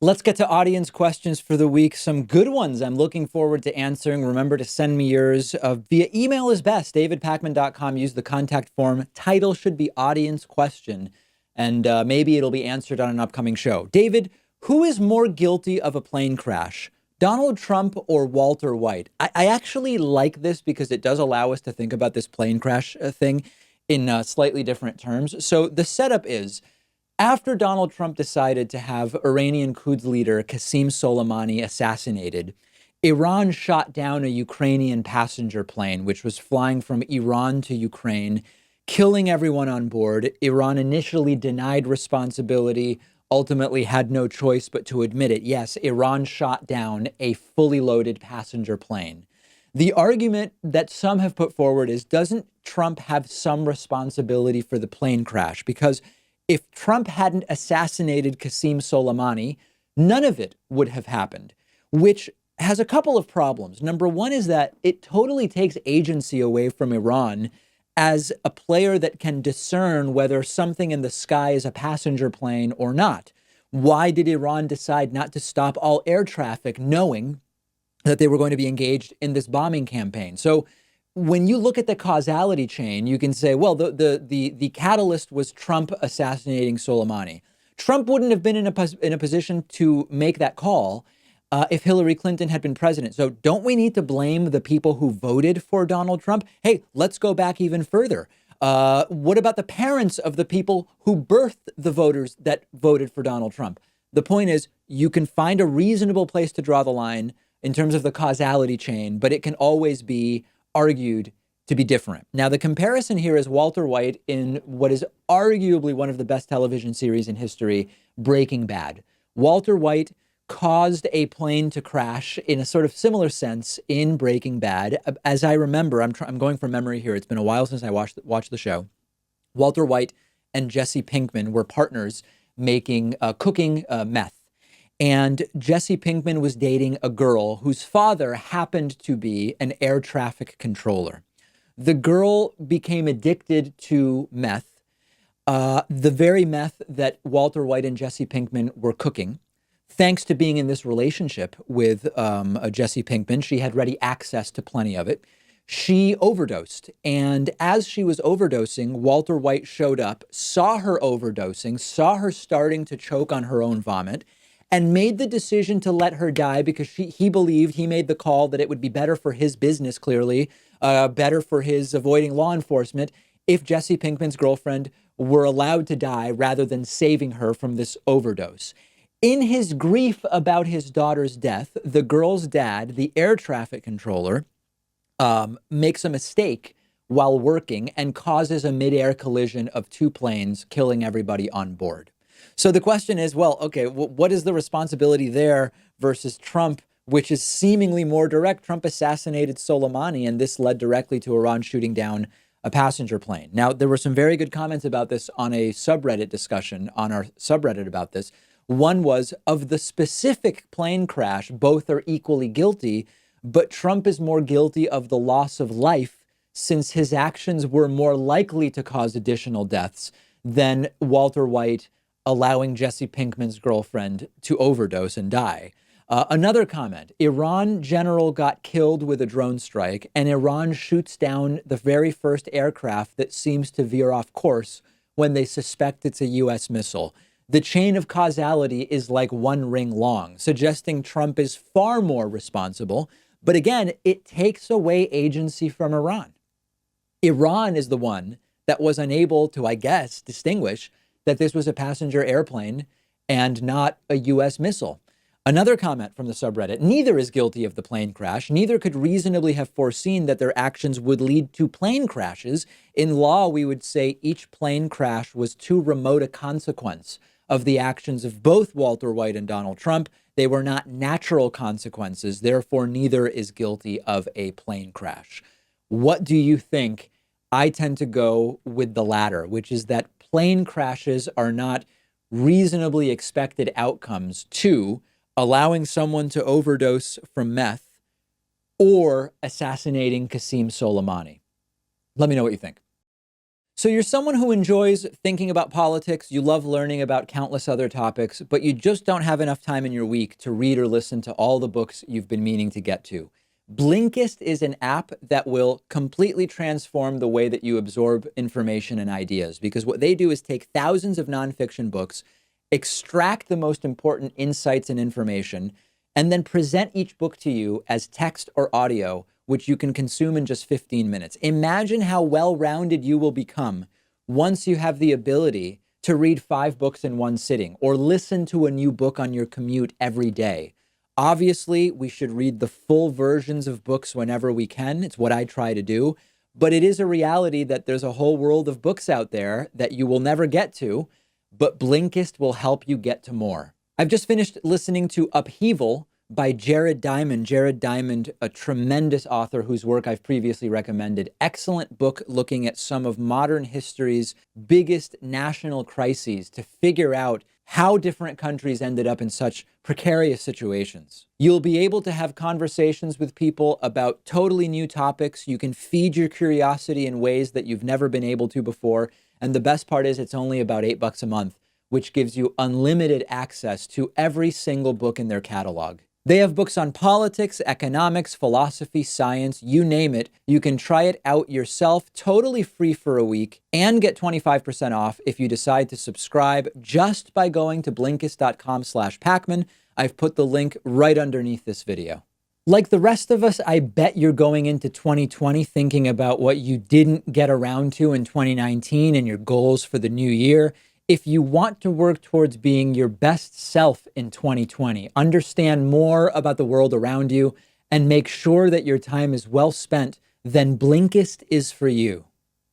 Let's get to audience questions for the week. Some good ones I'm looking forward to answering. Remember to send me yours via email is best, davidpakman.com. Use the contact form. Title should be audience question, and maybe it'll be answered on an upcoming show. David, who is more guilty of a plane crash, Donald Trump or Walter White? I actually like this because it does allow us to think about this plane crash thing in slightly different terms. So the setup is, after Donald Trump decided to have Iranian Quds leader Qasem Soleimani assassinated, Iran shot down a Ukrainian passenger plane, which was flying from Iran to Ukraine, killing everyone on board. Iran initially denied responsibility, ultimately had no choice but to admit it. Yes, Iran shot down a fully loaded passenger plane. The argument that some have put forward is, doesn't Trump have some responsibility for the plane crash? Because if Trump hadn't assassinated Qasem Soleimani, none of it would have happened, which has a couple of problems. Number one is that it totally takes agency away from Iran as a player that can discern whether something in the sky is a passenger plane or not. Why did Iran decide not to stop all air traffic, knowing that they were going to be engaged in this bombing campaign? So when you look at the causality chain, you can say, well, the catalyst was Trump assassinating Soleimani. Trump wouldn't have been in a position to make that call if Hillary Clinton had been president. So don't we need to blame the people who voted for Donald Trump? Hey, let's go back even further. What about the parents of the people who birthed the voters that voted for Donald Trump? The point is, you can find a reasonable place to draw the line in terms of the causality chain, but it can always be argued to be different. Now, the comparison here is Walter White in what is arguably one of the best television series in history, Breaking Bad. Walter White caused a plane to crash in a sort of similar sense in Breaking Bad. As I remember, I'm going from memory here. It's been a while since I watched the show. Walter White and Jesse Pinkman were partners making cooking meth. And Jesse Pinkman was dating a girl whose father happened to be an air traffic controller. The girl became addicted to meth, the very meth that Walter White and Jesse Pinkman were cooking. Thanks to being in this relationship with Jesse Pinkman, she had ready access to plenty of it. She overdosed. And as she was overdosing, Walter White showed up, saw her overdosing, saw her starting to choke on her own vomit, and made the decision to let her die because he believed, he made the call that it would be better for his business, clearly, better for his avoiding law enforcement, if Jesse Pinkman's girlfriend were allowed to die rather than saving her from this overdose. In his grief about his daughter's death, the girl's dad, the air traffic controller, makes a mistake while working and causes a midair collision of two planes, killing everybody on board. So the question is, well, okay, what is the responsibility there versus Trump, which is seemingly more direct? Trump assassinated Soleimani, and this led directly to Iran shooting down a passenger plane. Now, there were some very good comments about this on a subreddit discussion on our subreddit about this. One was, of the specific plane crash, both are equally guilty, but Trump is more guilty of the loss of life since his actions were more likely to cause additional deaths than Walter White allowing Jesse Pinkman's girlfriend to overdose and die. Another comment, Iran general got killed with a drone strike, and Iran shoots down the very first aircraft that seems to veer off course when they suspect it's a U.S. missile. The chain of causality is like one ring long, suggesting Trump is far more responsible. But again, it takes away agency from Iran. Iran is the one that was unable to, I guess, distinguish that this was a passenger airplane and not a U.S. missile. Another comment from the subreddit, neither is guilty of the plane crash. Neither could reasonably have foreseen that their actions would lead to plane crashes. In law, we would say each plane crash was too remote a consequence of the actions of both Walter White and Donald Trump. They were not natural consequences. Therefore, neither is guilty of a plane crash. What do you think? I tend to go with the latter, which is that plane crashes are not reasonably expected outcomes to allowing someone to overdose from meth or assassinating Qasem Soleimani. Let me know what you think. So you're someone who enjoys thinking about politics, you love learning about countless other topics, but you just don't have enough time in your week to read or listen to all the books you've been meaning to get to. Blinkist is an app that will completely transform the way that you absorb information and ideas, because what they do is take thousands of nonfiction books, extract the most important insights and information, and then present each book to you as text or audio, which you can consume in just 15 minutes. Imagine how well-rounded you will become once you have the ability to read 5 books in one sitting or listen to a new book on your commute every day. Obviously, we should read the full versions of books whenever we can. It's what I try to do. But it is a reality that there's a whole world of books out there that you will never get to, but Blinkist will help you get to more. I've just finished listening to Upheaval by Jared Diamond. Jared Diamond, a tremendous author whose work I've previously recommended. Excellent book looking at some of modern history's biggest national crises to figure out how different countries ended up in such precarious situations. You'll be able to have conversations with people about totally new topics. You can feed your curiosity in ways that you've never been able to before. And the best part is it's only about $8 a month, which gives you unlimited access to every single book in their catalog. They have books on politics, economics, philosophy, science, you name it. You can try it out yourself, totally free for a week, and get 25% off if you decide to subscribe just by going to Blinkist.com/Pakman. I've put the link right underneath this video. Like the rest of us, I bet you're going into 2020 thinking about what you didn't get around to in 2019 and your goals for the new year. If you want to work towards being your best self in 2020, understand more about the world around you, and make sure that your time is well spent, then Blinkist is for you.